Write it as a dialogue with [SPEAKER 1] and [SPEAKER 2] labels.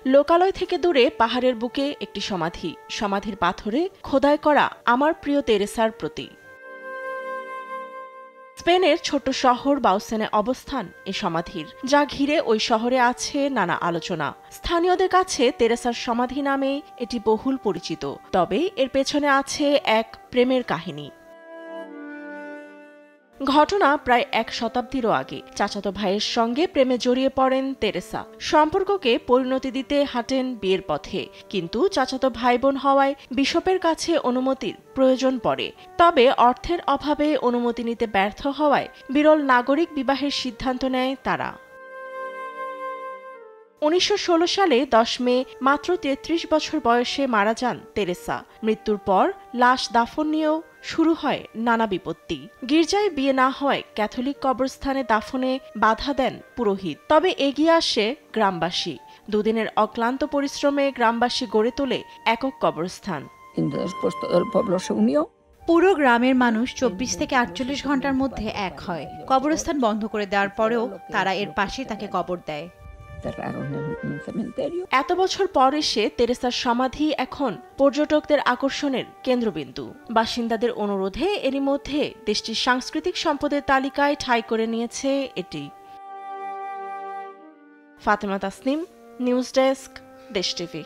[SPEAKER 1] লোকালয় থেকে দূরে পাহাড়ের বুকে একটি সমাধি, সমাধির পাথরে খোদাই করা আমার প্রিয় তেরেসার প্রতি। স্পেনের ছোট্ট শহর বাউসেনে অবস্থান এ সমাধির, যা ঘিরে ওই শহরে আছে নানা আলোচনা। স্থানীয়দের কাছে তেরেসার সমাধি নামে এটি বহুল পরিচিত, তবে এর পেছনে আছে এক প্রেমের কাহিনী। ঘটনা প্রায় 1 শতাব্দীরও আগে। চাচাতো ভাইয়ের সঙ্গে প্রেমে জড়িয়ে পড়েন তেরেসা। সম্পর্ককে পরিণতি দিতে হাঁটেন বিয়ের পথে, কিন্তু চাচাতো ভাই বোন হওয়ায় বিশপের কাছে অনুমতির প্রয়োজন পড়ে। তবে অর্থের অভাবে অনুমতি নিতে ব্যর্থ হওয়ায় বিরল নাগরিক বিবাহের সিদ্ধান্ত নেয় তারা। 1916 সালে 10 মে মাত্র 33 বছর বয়সে মারা যান তেরেসা। মৃত্যুর পর লাশ দাফন নিয়েও শুরু হয় নানা বিপত্তি। গির্জায় বিয়ে না হয় ক্যাথলিক কবরস্থানে দাফনে বাধা দেন পুরোহিত। তবে এগিয়ে আসে গ্রামবাসী। দুদিনের অক্লান্ত পরিশ্রমে গ্রামবাসী গড়ে তোলে একক কবরস্থান।
[SPEAKER 2] পুরো গ্রামের মানুষ 24 থেকে 48 ঘন্টার মধ্যে এক হয়। কবরস্থান বন্ধ করে দেওয়ার পরেও তারা এর পাশে তাকে কবর দেয়।
[SPEAKER 1] এত বছর পর এসে তেরেসার সমাধি এখন পর্যটকদের আকর্ষণের কেন্দ্রবিন্দু। বাসিন্দাদের অনুরোধে এরই মধ্যে দেশটির সাংস্কৃতিক সম্পদের তালিকায় ঠাঁই করে নিয়েছে এটি। ফাতেমা তাসনিম, নিউজ ডেস্ক, দেশ টিভি।